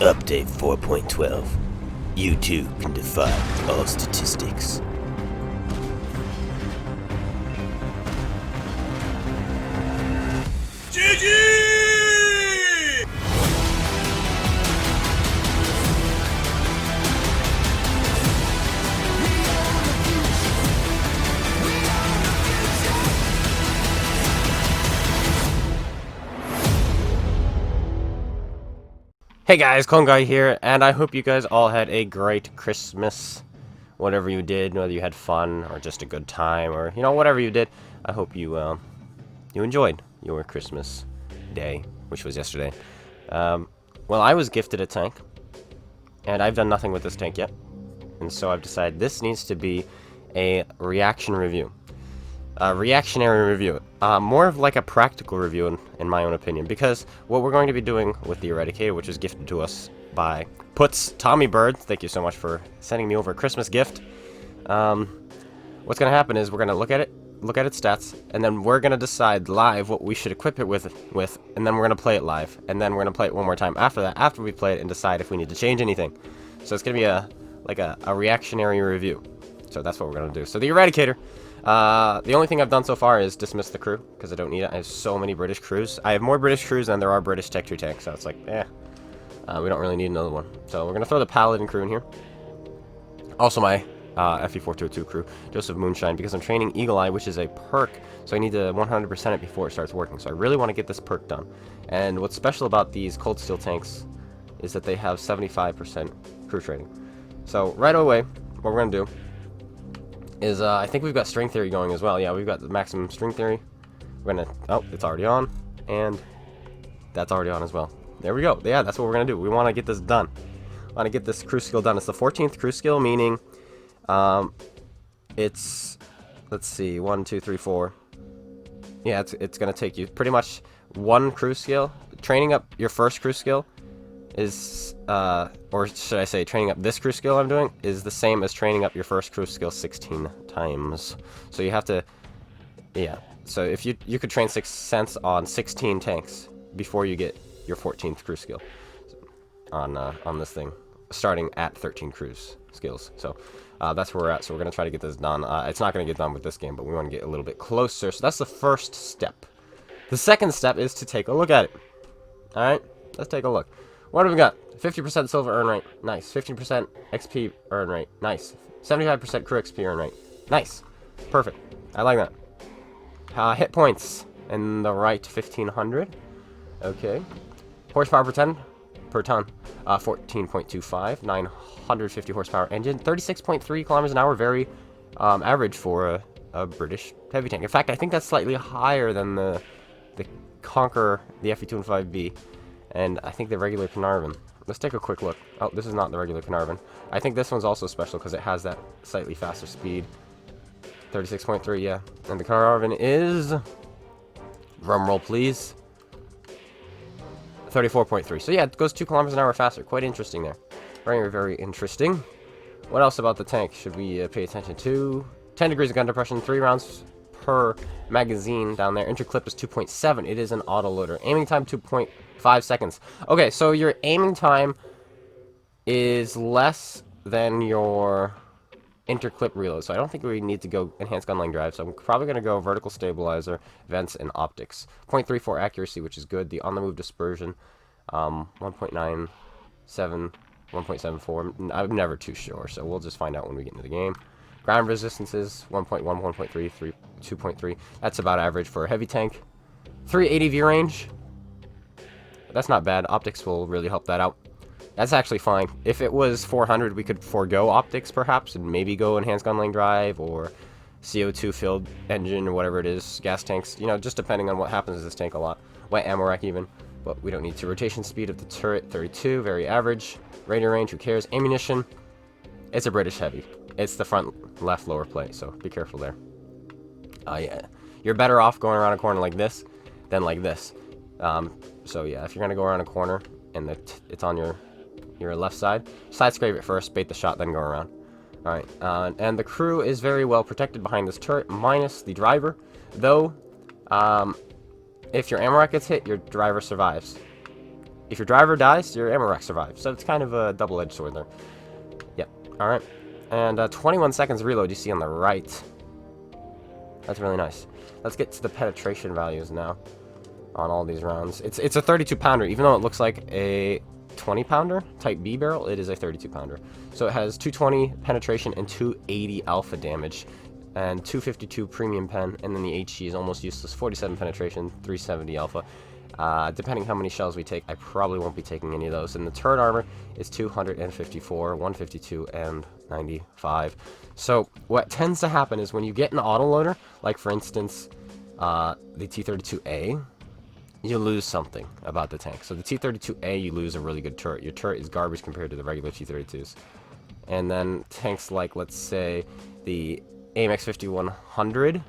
Update 4.12. You too can defy all statistics. GG! Hey guys, Clone Guy here, and I hope you guys all had a great Christmas. Whatever you did, whether you had fun or just a good time, or whatever you did, I hope you enjoyed your Christmas day, which was yesterday. Well, I was gifted a tank, and I've done nothing with this tank yet, and so I've decided this needs to be a reaction review. Reactionary review. More of like a practical review in my own opinion, because what we're going to be doing with the Eradicator, which was gifted to us by Puts Tommy Bird, thank you so much for sending me over a Christmas gift. What's going to happen is we're going to look at its stats, and then we're going to decide live what we should equip it with, and then we're going to play it live, and then we're going to play it one more time after that, after we play it, and decide if we need to change anything. So it's going to be a reactionary review. So that's what we're going to do. So the Eradicator. The only thing I've done so far is dismiss the crew, because I don't need it. I have so many British crews. I have more British crews than there are British Tech 2 tanks, so it's like, we don't really need another one. So we're going to throw the Paladin crew in here. Also my FE422 crew, Joseph Moonshine, because I'm training Eagle Eye, which is a perk, so I need to 100% it before it starts working. So I really want to get this perk done. And what's special about these Cold Steel tanks is that they have 75% crew training. So right away, what we're going to do is, I think we've got string theory going as well. Yeah, we've got the maximum string theory. We're gonna, it's already on, and that's already on as well. There we go. Yeah, that's what we're gonna do. We want to get this done. Want to get this crew skill done. It's the 14th crew skill, meaning, it's, let's see, 1, 2, 3, 4. Yeah, it's gonna take you pretty much one crew skill. Training up your first crew skill is, or should I say training up this crew skill I'm doing is the same as training up your first crew skill 16 times. So you have to, so if you could train 6 cents on 16 tanks before you get your 14th crew skill on this thing, starting at 13 crews skills. So that's where we're at. So we're going to try to get this done. It's not going to get done with this game, but we want to get a little bit closer. So that's the first step. The second step is to take a look at it. Alright, let's take a look. What have we got? 50% silver earn rate. Nice. 15% XP earn rate. Nice. 75% crew XP earn rate. Nice. Perfect. I like that. Hit points in the right 1500. Okay. Horsepower per ton. 14.25. 950 horsepower engine. 36.3 kilometers an hour. Very average for a British heavy tank. In fact, I think that's slightly higher than the Conqueror, the FE225B. And I think the regular CAERNARVON. Let's take a quick look. Oh, this is not the regular CAERNARVON. I think this one's also special because it has that slightly faster speed. 36.3, yeah. And the CAERNARVON is, drumroll please, 34.3. So yeah, it goes 2 kilometers an hour faster. Quite interesting there. Very, very interesting. What else about the tank should we pay attention to? 10 degrees of gun depression, 3 rounds per magazine down there. Interclip is 2.7. It is an autoloader. Aiming time 2.5 seconds. Okay, so your aiming time is less than your interclip reload. So I don't think we need to go enhanced gunline drive. So I'm probably going to go vertical stabilizer, vents, and optics. 0.34 accuracy, which is good. The on-the-move dispersion, 1.97, 1.74. I'm never too sure, so we'll just find out when we get into the game. Ground resistances, 1.1, 1.3, 2.3. That's about average for a heavy tank. 380 view range. That's not bad. Optics will really help that out. That's actually fine. If it was 400, we could forego optics, perhaps, and maybe go enhanced gunline drive or CO2 filled engine or whatever it is. Gas tanks, just depending on what happens to this tank a lot. Wet ammo rack even. But we don't need to. Rotation speed of the turret, 32. Very average. Radio range, who cares? Ammunition. It's a British heavy. It's the front left lower plate, so be careful there. Yeah, you're better off going around a corner like this than like this. So yeah, if you're gonna go around a corner and it's on your left side, side scrape it first, bait the shot, then go around. All right, and the crew is very well protected behind this turret, minus the driver. Though, if your ammo rack gets hit, your driver survives. if your driver dies, your ammo rack survives. So it's kind of a double-edged sword there. Yep. All right. And 21 seconds reload you see on the right. That's really nice. Let's get to the penetration values now on all these rounds. It's a 32-pounder, even though it looks like a 20-pounder Type B barrel. It is a 32-pounder. So it has 220 penetration and 280 alpha damage, and 252 premium pen, and then the HE is almost useless. 47 penetration, 370 alpha. Depending how many shells we take, I probably won't be taking any of those. And the turret armor is 254, 152, and 95. So what tends to happen is when you get an autoloader, like for instance, the T-32A, you lose something about the tank. So the T-32A, you lose a really good turret. Your turret is garbage compared to the regular T-32s. And then tanks like, let's say, the AMX 5100,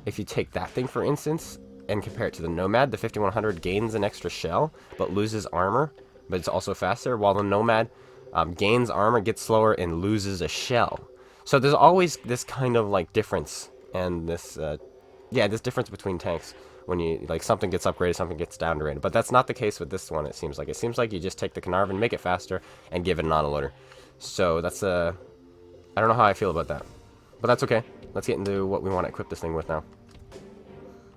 if you take that thing for instance, and compare it to the Nomad, the 5100 gains an extra shell, but loses armor, but it's also faster, while the Nomad gains armor, gets slower, and loses a shell. So there's always this kind of like difference, and this, this difference between tanks when you, like, something gets upgraded, something gets downgraded. But that's not the case with this one, it seems like. It seems like you just take the Caernarvon, make it faster, and give it an autoloader. So that's I don't know how I feel about that. But that's okay. Let's get into what we want to equip this thing with now.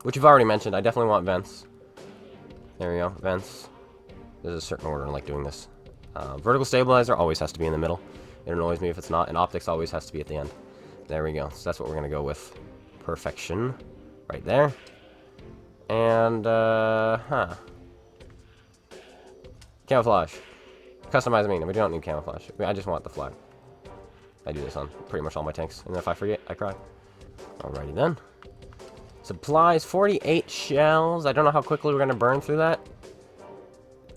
Which you've already mentioned. I definitely want vents. There we go. Vents. There's a certain order I like doing this. Vertical stabilizer always has to be in the middle. It annoys me if it's not. And optics always has to be at the end. There we go. So that's what we're going to go with. Perfection. Right there. And, camouflage. Customize mean. We don't need camouflage. I just want the flag. I do this on pretty much all my tanks. And if I forget, I cry. Alrighty then. Supplies, 48 shells. I don't know how quickly we're going to burn through that.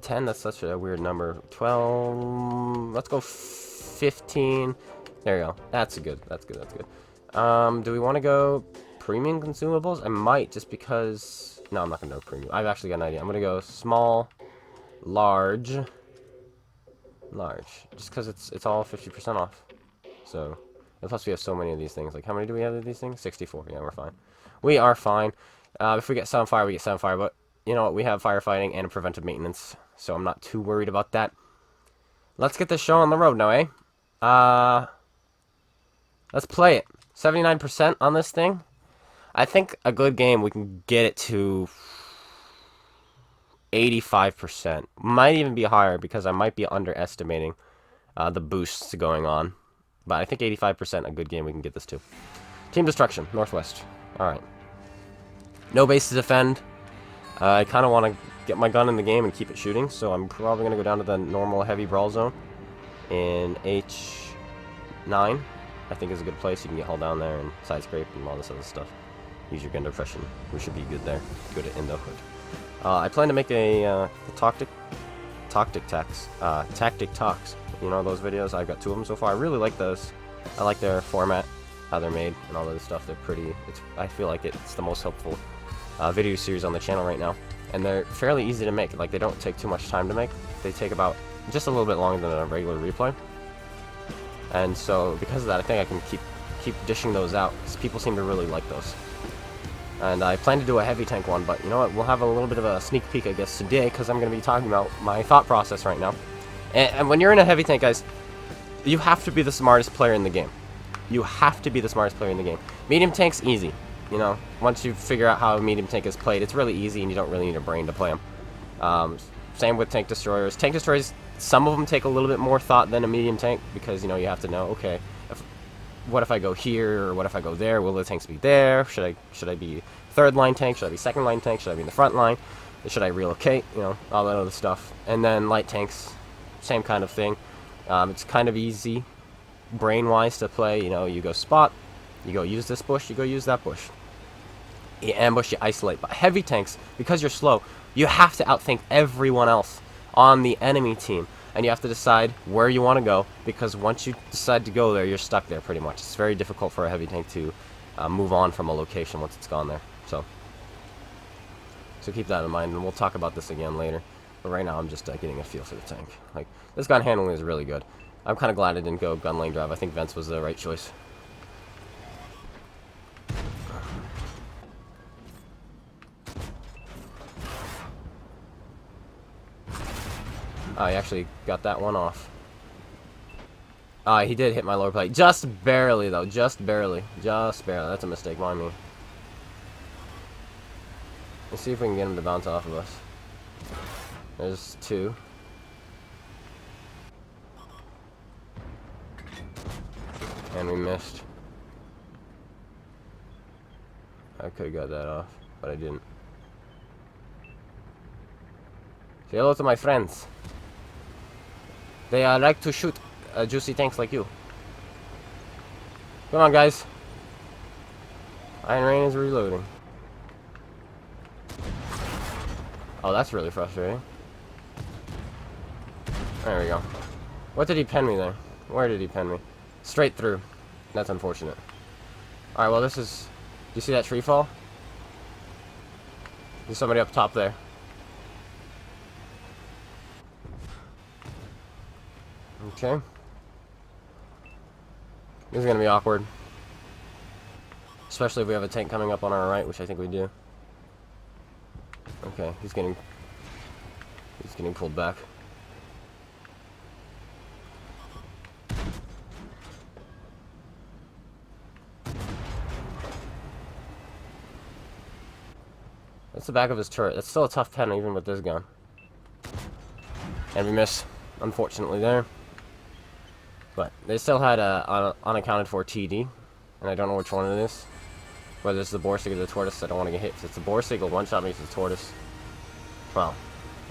10, that's such a weird number. 12, let's go 15. There you go. That's good. That's good. That's good. Do we want to go premium consumables? I might, just because... No, I'm not going to go premium. I've actually got an idea. I'm going to go small, large, just because it's all 50% off. So, and plus we have so many of these things. Like, how many do we have of these things? 64. Yeah, we're fine. We are fine. If we get Sunfire, we get Sunfire. But, you know what? We have firefighting and preventive maintenance. So I'm not too worried about that. Let's get this show on the road now, eh? Let's play it. 79% on this thing. I think a good game, we can get it to 85%. Might even be higher because I might be underestimating the boosts going on. But I think 85% a good game we can get this to. Team Destruction, Northwest. Alright. No base to defend. I kind of want to get my gun in the game and keep it shooting, so I'm probably going to go down to the normal heavy brawl zone in H9. I think is a good place. You can get hauled down there and side scrape and all this other stuff. Use your gun depression. We should be good there. Good in the hood. I plan to make a tactic talks. You know those videos? I've got 2 of them so far. I really like those. I like their format, how they're made, and all of this stuff. They're pretty. I feel like it's the most helpful video series on the channel right now, and they're fairly easy to make. Like, they don't take too much time to make. They take about just a little bit longer than a regular replay. And so because of that, I think I can keep dishing those out because people seem to really like those. And I plan to do a heavy tank one, but you know what? We'll have a little bit of a sneak peek, I guess, today, because I'm going to be talking about my thought process right now. And when you're in a heavy tank, guys, you have to be the smartest player in the game. You have to be the smartest player in the game. Medium tank's easy. You know, once you figure out how a medium tank is played, it's really easy, and you don't really need a brain to play them. Same with tank destroyers. Tank destroyers, some of them take a little bit more thought than a medium tank, because, you know, you have to know, okay, what if I go here, or what if I go there? Will the tanks be there? Should I be third line tank? Should I be second line tank? Should I be in the front line? Should I relocate? You know, all that other stuff. And then light tanks, same kind of thing. It's kind of easy, brain-wise, to play. You know, you go spot, you go use this bush, you go use that bush. You ambush, you isolate. But heavy tanks, because you're slow, you have to outthink everyone else on the enemy team. And you have to decide where you want to go, because once you decide to go there, you're stuck there pretty much. It's very difficult for a heavy tank to move on from a location once it's gone there. So keep that in mind, and we'll talk about this again later. But right now, I'm just getting a feel for the tank. Like, this gun handling is really good. I'm kind of glad I didn't go gun lane drive. I think Vents was the right choice. Oh, he actually got that one off. He did hit my lower plate. Just barely, though. Just barely. Just barely. That's a mistake, mind me. Let's see if we can get him to bounce off of us. There's 2. And we missed. I could have got that off, but I didn't. Say hello to my friends. They like to shoot juicy tanks like you. Come on, guys. Iron Rain is reloading. Oh, that's really frustrating. There we go. What did he pen me there? Where did he pen me? Straight through. That's unfortunate. Alright, well, this is... Do you see that tree fall? There's somebody up top there. Okay. This is going to be awkward. Especially if we have a tank coming up on our right, which I think we do. Okay, he's getting pulled back. That's the back of his turret. That's still a tough pen even with this gun. And we miss, unfortunately, there. But they still had a unaccounted for TD, and I don't know which one it is. Whether it's the Borsig or the Tortoise, I don't want to get hit. If it's the Borsig, will one-shot me. If it's the Tortoise, well,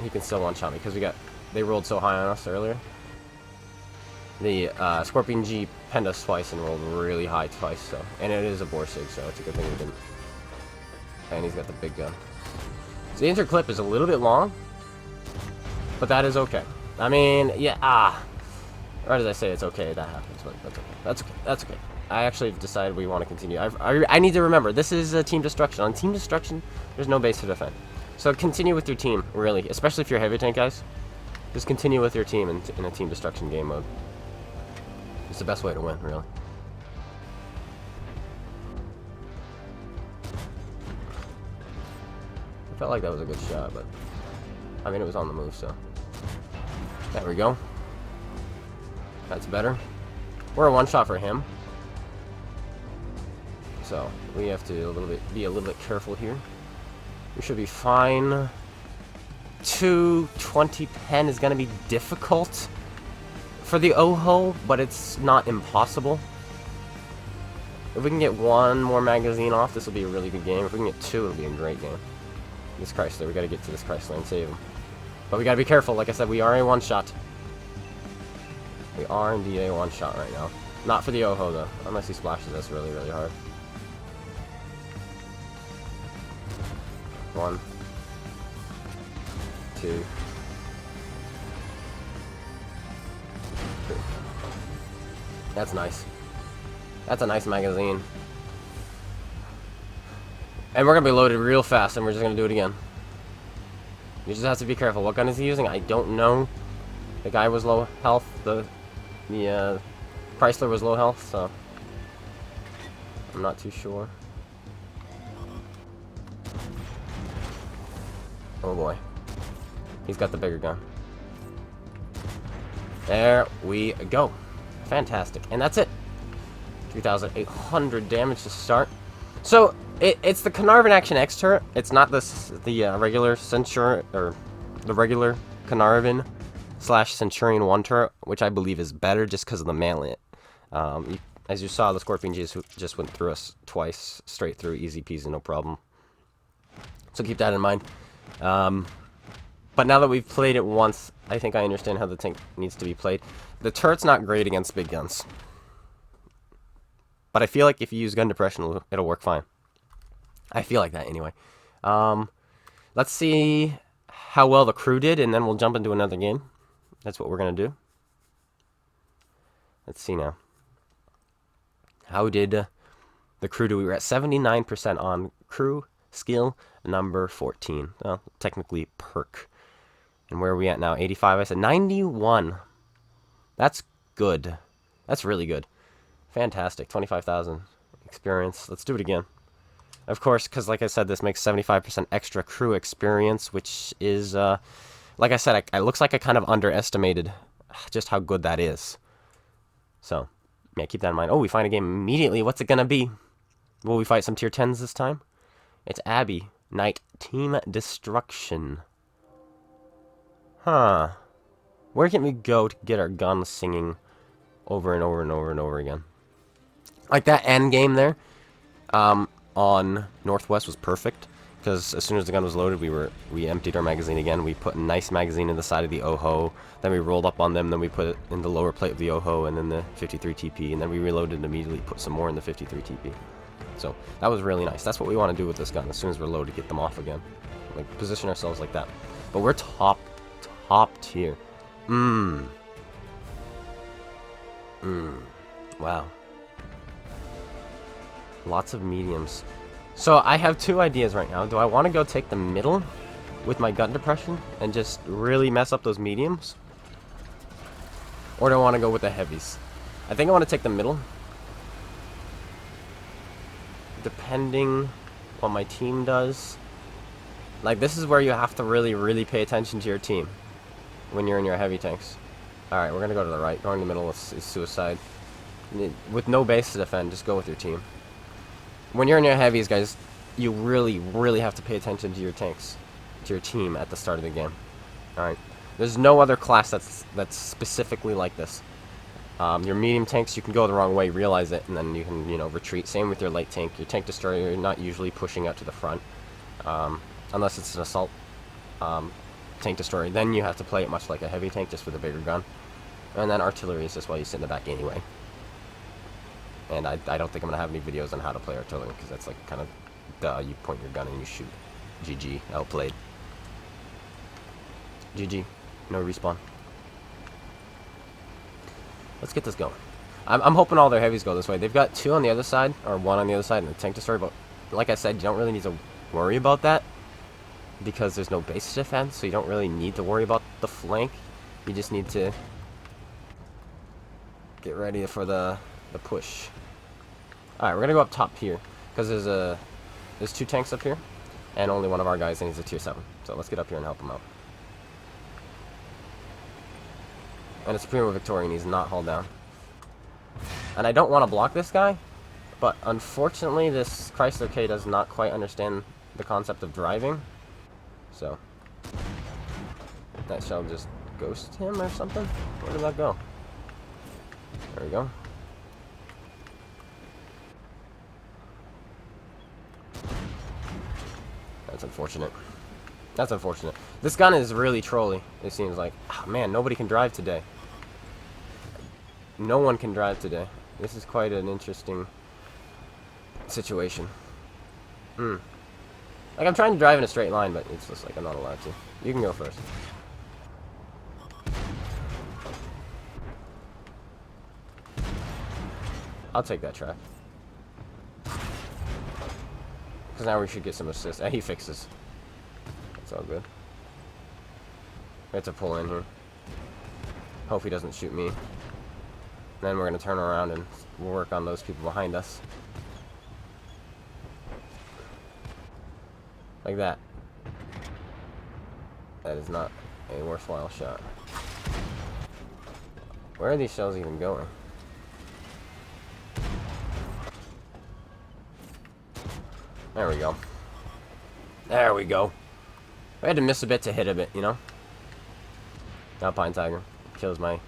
he can still one-shot me, because they rolled so high on us earlier. The Scorpion G penned us twice and rolled really high twice, so. And it is a Borsig, so it's a good thing we didn't. And he's got the big gun. So the interclip is a little bit long, but that is okay. I mean, yeah, or did I say it's okay? That happens, but that's okay. That's okay. That's okay. I actually decided we want to continue. I need to remember, this is a team destruction. On team destruction, there's no base to defend. So continue with your team, really. Especially if you're heavy tank guys. Just continue with your team in a team destruction game mode. It's the best way to win, really. I felt like that was a good shot, but... I mean, it was on the move, so... There we go. That's better. We're a one-shot for him. So, we have to be a little bit careful here. We should be fine. 220 pen is going to be difficult for the OHO, but it's not impossible. If we can get one more magazine off, this will be a really good game. If we can get 2, it'll be a great game. This Chrysler, we got to get to this Chrysler and save him. But we got to be careful. Like I said, we are a one-shot. We are indeed a one-shot right now. Not for the OHO, though. Unless he splashes us really, really hard. 1, 2, 3. That's nice. That's a nice magazine. And we're going to be loaded real fast, and we're just going to do it again. You just have to be careful. What gun is he using? I don't know. The guy was low health. The Chrysler was low health, so I'm not too sure. Oh boy. He's got the bigger gun. There we go. Fantastic. And that's it. 3,800 damage to start. So, it's the CAERNARVON Action X turret. It's not the regular Centurion, or the regular CAERNARVON / Centurion 1 turret, which I believe is better just because of the melee. As you saw, the Scorpion just went through us twice, straight through, easy peasy, no problem. So keep that in mind. But now that we've played it once, I think I understand how the tank needs to be played. The turret's not great against big guns. But I feel like if you use gun depression, it'll work fine. I feel like that anyway. Let's see how well the crew did, and then we'll jump into another game. That's what we're going to do. Let's see now. How did the crew do? We were at 79% on crew skill number 14. Well, technically perk. And where are we at now? 85. I said 91. That's good. That's really good. Fantastic. 25,000 experience. Let's do it again. Of course, because like I said, this makes 75% extra crew experience, which is like I said, it looks like I kind of underestimated just how good that is. So, yeah, keep that in mind. Oh, we find a game immediately. What's it gonna be? Will we fight some tier 10s this time? It's Abby. Knight Team Destruction. Huh. Where can we go to get our guns singing over and over and over and over again? Like that end game there on Northwest was perfect. Because as soon as the gun was loaded, we emptied our magazine again. We put a nice magazine in the side of the OHO. Then we rolled up on them. Then we put it in the lower plate of the OHO and then the 53 TP. And then we reloaded and immediately put some more in the 53 TP. So that was really nice. That's what we want to do with this gun. As soon as we're loaded, get them off again. Like position ourselves like that. But we're top tier. Wow. Lots of mediums. So I have two ideas right now. Do I want to go take the middle with my gun depression and just really mess up those mediums? Or do I want to go with the heavies? I think I want to take the middle. Depending what my team does. Like, this is where you have to really pay attention to your team when you're in your heavy tanks. Alright, we're going to go to the right. Going to the middle is suicide. With no base to defend, just go with your team. When you're in your heavies, guys, you really have to pay attention to your tanks, to your team at the start of the game. Alright. There's no other class that's specifically like this. Your medium tanks, you can go the wrong way, realize it, and then you can, you know, retreat. Same with your light tank. Your tank destroyer, you're not usually pushing out to the front. Unless it's an assault tank destroyer. Then you have to play it much like a heavy tank, just with a bigger gun. And then artillery is just why you sit in the back anyway. And I don't think I'm going to have any videos on how to play artillery, because that's like kind of, duh, you point your gun and you shoot. GG, outplayed. GG, no respawn. Let's get this going. I'm hoping all their heavies go this way. They've got two on the other side, or one on the other side, and a tank destroyer, but like I said, you don't really need to worry about that, because there's no base defense, so you don't really need to worry about the flank. You just need to get ready for the push. Alright, we're gonna go up top here, because there's two tanks up here, and only one of our guys, and he's a tier 7. So let's get up here and help him out. And it's Primo Victorian, he's not hull down. And I don't want to block this guy, but unfortunately this Chrysler K does not quite understand the concept of driving. So that shall just ghost him or something? Where did that go? There we go. That's unfortunate. That's unfortunate. This gun is really trolly, it seems like. Oh, man, nobody can drive today. No one can drive today. This is quite an interesting situation. Like, I'm trying to drive in a straight line, but it's just like I'm not allowed to. You can go first. I'll take that track. Because now we should get some assists. He fixes. It's all good. We have to pull in here. Hope he doesn't shoot me. Then we're going to turn around and we'll work on those people behind us. Like that. That is not a worthwhile shot. Where are these shells even going? There we go. There we go. I had to miss a bit to hit a bit, you know? Alpine Tiger. Kills my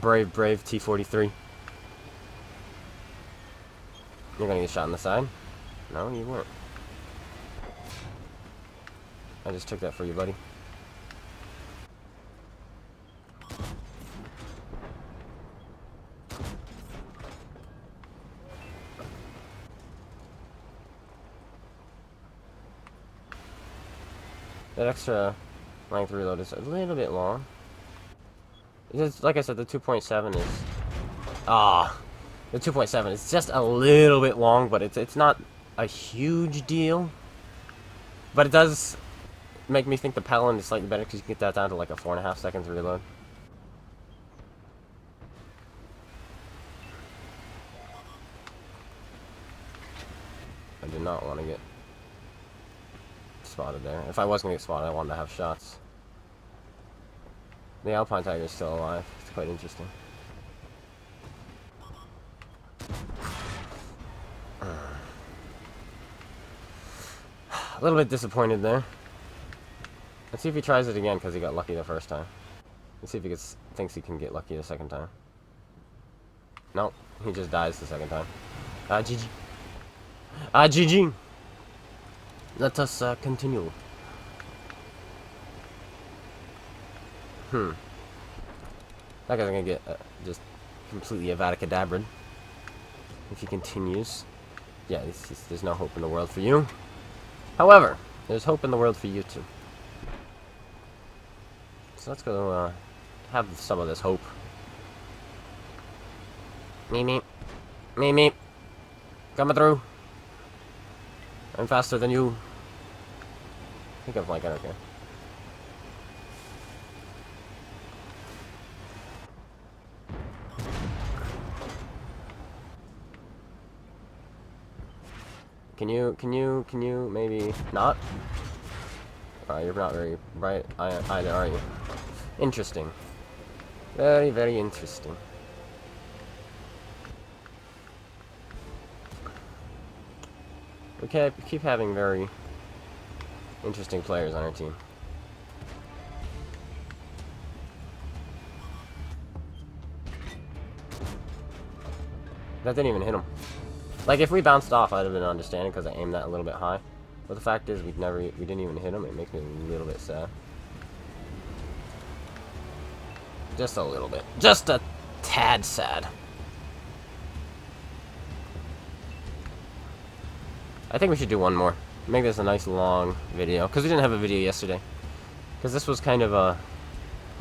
brave T-43. You're gonna get shot on the side? No, you weren't. I just took that for you, buddy. That extra length reload is a little bit long. It's just, like I said, the 2.7 is... the 2.7 is just a little bit long, but it's not a huge deal. But it does make me think the Paladin is slightly better, because you can get that down to like a 4.5 seconds reload. I did not want to get spotted there. If I was going to get spotted, I wanted to have shots. The Alpine Tiger is still alive. It's quite interesting. A little bit disappointed there. Let's see if he tries it again because he got lucky the first time. Let's see if he thinks he can get lucky the second time. Nope, he just dies the second time. GG. GG. Let us continue. That guy's gonna get just completely eradicadabrad if he continues. Yeah, there's no hope in the world for you. However, there's hope in the world for you too. So let's go have some of this hope. Me. Coming through. I'm faster than you. I think I'm like, I don't care. Can you maybe not? You're not very bright either, are you? Interesting. Very, very interesting. We keep having very interesting players on our team. That didn't even hit him. Like, if we bounced off, I'd have been understanding because I aimed that a little bit high. But the fact is, we didn't even hit him. It makes me a little bit sad. Just a little bit. Just a tad sad. I think we should do one more. Make this a nice long video. Because we didn't have a video yesterday. Because this was kind of a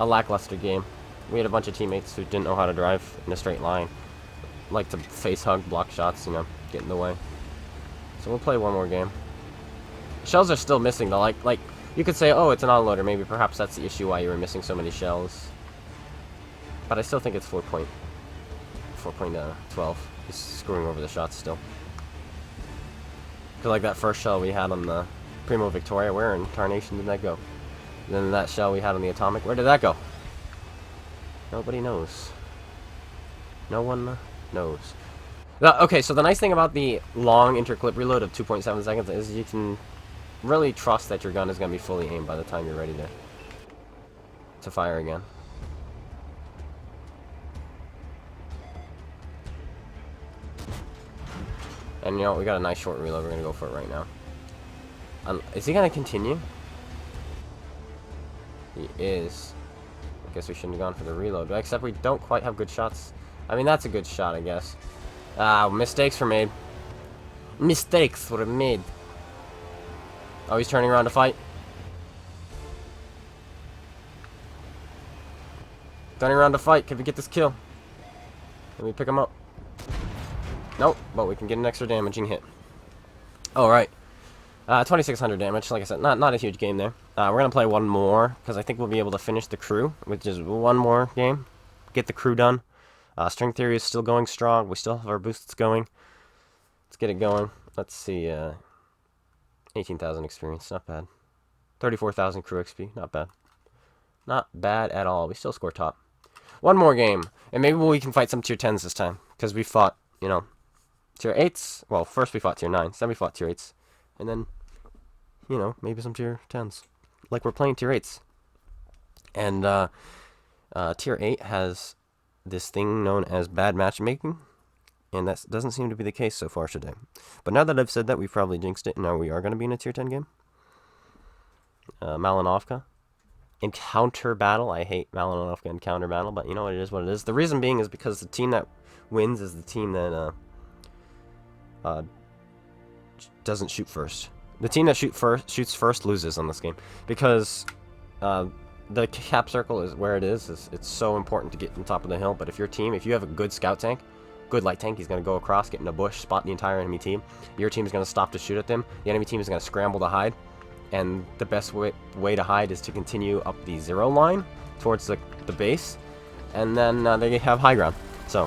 lackluster game. We had a bunch of teammates who didn't know how to drive in a straight line. Like to face hug, block shots, you know, get in the way. So we'll play one more game. Shells are still missing though. Like you could say, oh, it's an autoloader. Maybe perhaps that's the issue why you were missing so many shells. But I still think it's 4.12. He's screwing over the shots still. Cause like that first shell we had on the Primo Victoria, where in tarnation did that go? And then that shell we had on the Atomic, where did that go? Nobody knows. No one knows. Okay, so the nice thing about the long interclip reload of 2.7 seconds is you can really trust that your gun is going to be fully aimed by the time you're ready to fire again. And you know, we got a nice short reload. We're going to go for it right now. Is he going to continue? He is. I guess we shouldn't have gone for the reload. Except we don't quite have good shots. I mean, that's a good shot, I guess. Mistakes were made. Mistakes were made. Oh, he's turning around to fight. Turning around to fight. Can we get this kill? Can we pick him up? Nope, but we can get an extra damaging hit. Alright. 2,600 damage. Like I said, not a huge game there. We're going to play one more, because I think we'll be able to finish the crew, which is one more game. Get the crew done. String theory is still going strong. We still have our boosts going. Let's get it going. Let's see. 18,000 experience. Not bad. 34,000 crew XP. Not bad. Not bad at all. We still score top. One more game. And maybe we can fight some tier 10s this time. Because we fought, you know, tier 8s. Well, first we fought tier 9s. Then we fought tier 8s. And then, you know, maybe some tier 10s. Like we're playing tier 8s. And tier 8 has this thing known as bad matchmaking, and that doesn't seem to be the case so far today. But now that I've said that, we've probably jinxed it, and now we are going to be in a tier 10 game. Malinovka. Encounter battle. I hate Malinovka encounter battle, but you know what it is what it is. The reason being is because the team that wins is the team that doesn't shoot first. The team that shoots first loses on this game, because the cap circle is where it is. It's so important to get on top of the hill. But if you have a good scout tank, good light tank, he's going to go across, get in a bush, spot the entire enemy team. Your team is going to stop to shoot at them. The enemy team is going to scramble to hide. And the best way to hide is to continue up the 0 line towards the base. And then they have high ground. So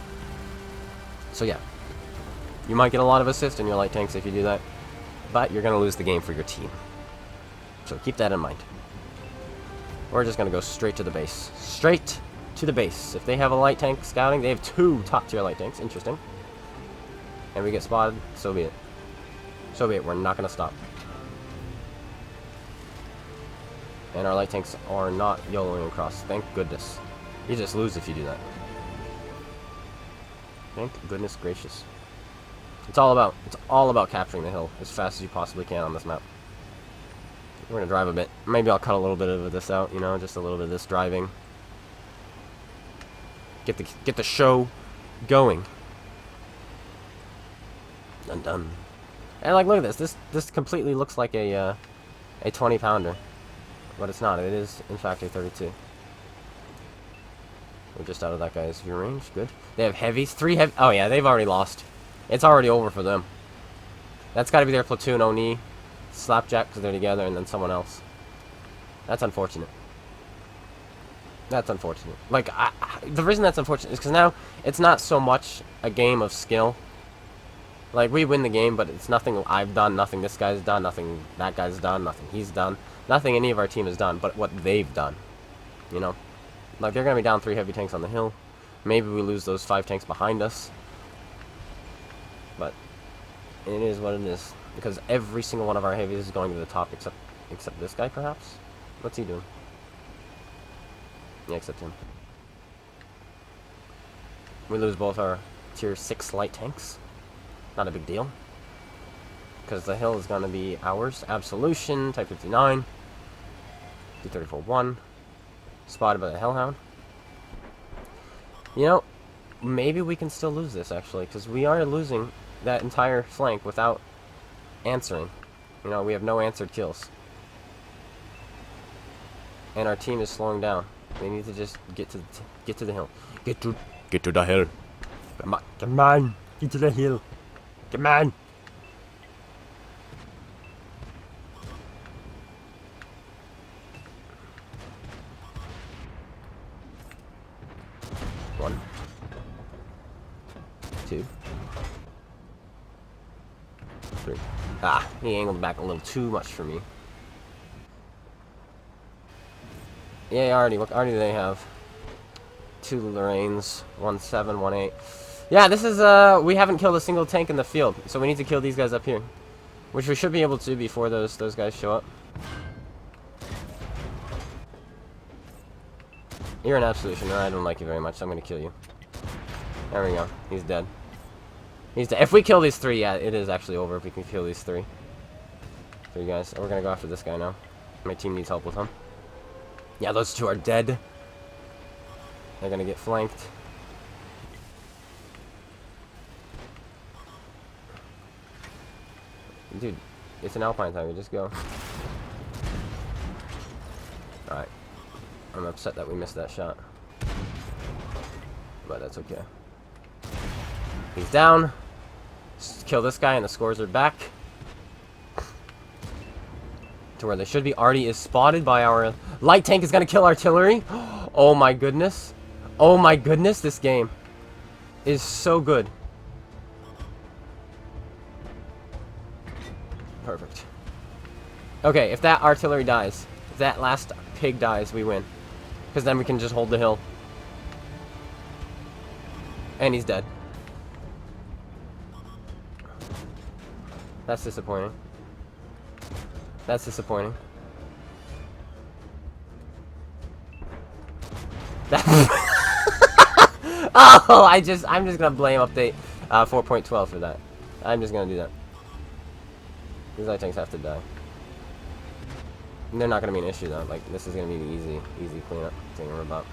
yeah. You might get a lot of assist in your light tanks if you do that. But you're going to lose the game for your team. So keep that in mind. We're just gonna go straight to the base. Straight to the base. If they have a light tank scouting, they have 2 top-tier light tanks. Interesting. And we get spotted, so be it. So be it. We're not gonna stop. And our light tanks are not YOLOing across. Thank goodness. You just lose if you do that. Thank goodness gracious. It's all about capturing the hill as fast as you possibly can on this map. We're gonna drive a bit. Maybe I'll cut a little bit of this out, you know, just a little bit of this driving. Get the show going. Dun dun. And like, look at this. This completely looks like a 20-pounder, but it's not. It is in fact a 32. We're just out of that guy's view range. Good. They have heavies. 3 heavy. Oh yeah, they've already lost. It's already over for them. That's got to be their platoon Oni, Slapjack, because they're together, and then someone else. That's unfortunate. That's unfortunate. Like, the reason that's unfortunate is because now it's not so much a game of skill. Like, we win the game, but it's nothing I've done, nothing this guy's done, nothing that guy's done, nothing he's done, nothing any of our team has done, but what they've done. You know? Like, they're going to be down 3 heavy tanks on the hill. Maybe we lose those 5 tanks behind us. But it is what it is. Because every single one of our heavies is going to the top except this guy, perhaps? What's he doing? Yeah, except him. We lose both our tier 6 light tanks. Not a big deal. Because the hill is going to be ours. Absolution, Type 59. D-34-1. Spotted by the Hellhound. You know, maybe we can still lose this, actually. Because we are losing that entire flank without answering. You know, we have no answered kills. And our team is slowing down. They need to just get to the hill. Get to the hill. Come on. Get to the hill. Come on. One. 2. 3. Ah, he angled back a little too much for me. Yeah, already. What already do they have? 2 Lorraines, 1-7, 1-8. Yeah, this is we haven't killed a single tank in the field, so we need to kill these guys up here, which we should be able to before those guys show up. You're an absolution. I don't like you very much, so I'm gonna kill you. There we go. He's dead. He's dead. If we kill these 3, yeah, it is actually over if we can kill these 3 guys. We're gonna go after this guy now. My team needs help with him. Yeah, those 2 are dead. They're gonna get flanked. Dude, it's an Alpine tiger, just go. Alright. I'm upset that we missed that shot. But that's okay. He's down. Just kill this guy and the scores are back to where they should be. Artie is spotted by our light tank. Is going to kill artillery. Oh my goodness. Oh my goodness, this game is so good. Perfect. Okay, if that artillery dies, if that last pig dies, we win. Because then we can just hold the hill. And he's dead. That's disappointing. That's disappointing. Oh, I'm just gonna blame update 4.12 for that. I'm just gonna do that. These light tanks have to die. And they're not gonna be an issue though. Like, this is gonna be the easy cleanup thing we're about.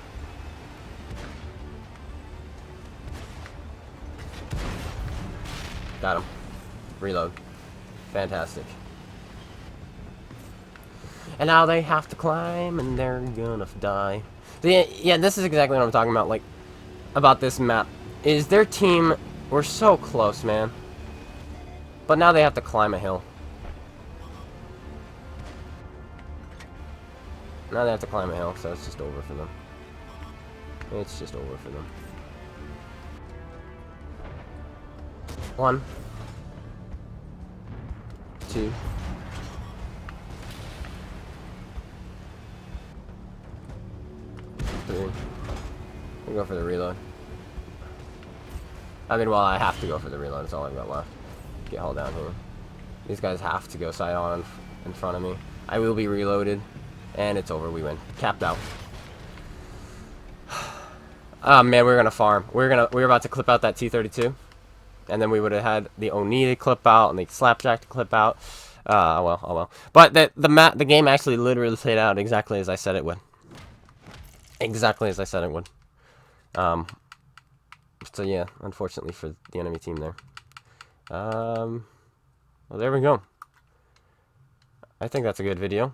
Got him. Reload. Fantastic. And now they have to climb, and they're gonna die. So yeah, this is exactly what I'm talking about. Like, about this map, is their team were so close, man. But now they have to climb a hill. Now they have to climb a hill, so it's just over for them. It's just over for them. 1, 2, 3. We go for the reload. I mean, well, I have to go for the reload. That's all I've got left. Get held down here. These guys have to go side on in front of me. I will be reloaded, and it's over. We win. Capped out. Oh man, we're gonna farm. We're about to clip out that T-32, and then we would have had the Oni to clip out and the Slapjack to clip out. Oh well. But the game actually literally played out exactly as I said it would. Exactly as I said it would. So yeah, unfortunately for the enemy team there. Well, there we go. I think that's a good video.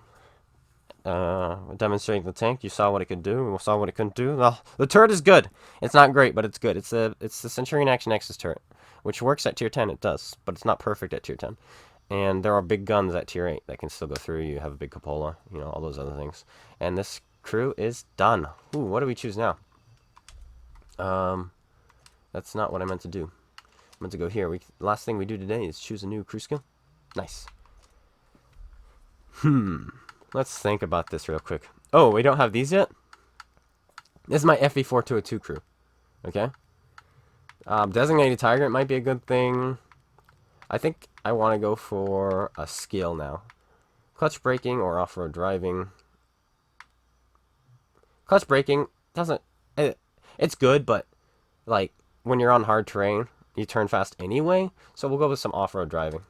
Demonstrating the tank. You saw what it could do. We saw what it couldn't do. Well, the turret is good. It's not great, but it's good. It's the Centurion Action Nexus turret, which works at tier 10. It does, but it's not perfect at tier 10. And there are big guns at tier 8 that can still go through. You have a big cupola, you know, all those other things. And this crew is done. Ooh, what do we choose now? That's not what I meant to do. I meant to go here. Last thing we do today is choose a new crew skill. Nice. Let's think about this real quick. Oh, we don't have these yet? This is my FE4202 crew. Okay? Designated Tiger might be a good thing. I think I want to go for a skill now. Clutch braking or off-road driving. Clutch braking doesn't... It's good, but like when you're on hard terrain, you turn fast anyway. So we'll go with some off-road driving,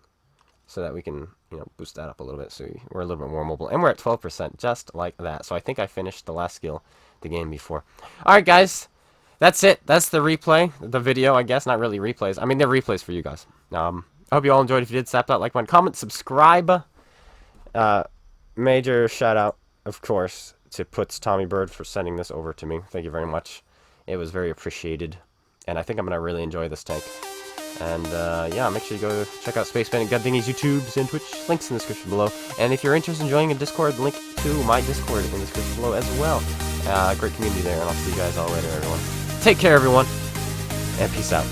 so that we can, you know, boost that up a little bit, so we're a little bit more mobile. And we're at 12%, just like that. So I think I finished the last skill the game before. All right, guys, that's it. That's the replay, the video, I guess. Not really replays. I mean, they're replays for you guys. I hope you all enjoyed. If you did, slap that like button, comment, subscribe. Major shout out, of course, to Puts Tommy Bird for sending this over to me. Thank you very much. It was very appreciated, and I think I'm gonna really enjoy this tank. And yeah, make sure you go check out SpaceBANDIT, GotADingy's YouTubes and Twitch. Links in the description below. And if you're interested in joining a Discord, link to my Discord in the description below as well. Great community there, and I'll see you guys all later, everyone. Take care, everyone, and peace out.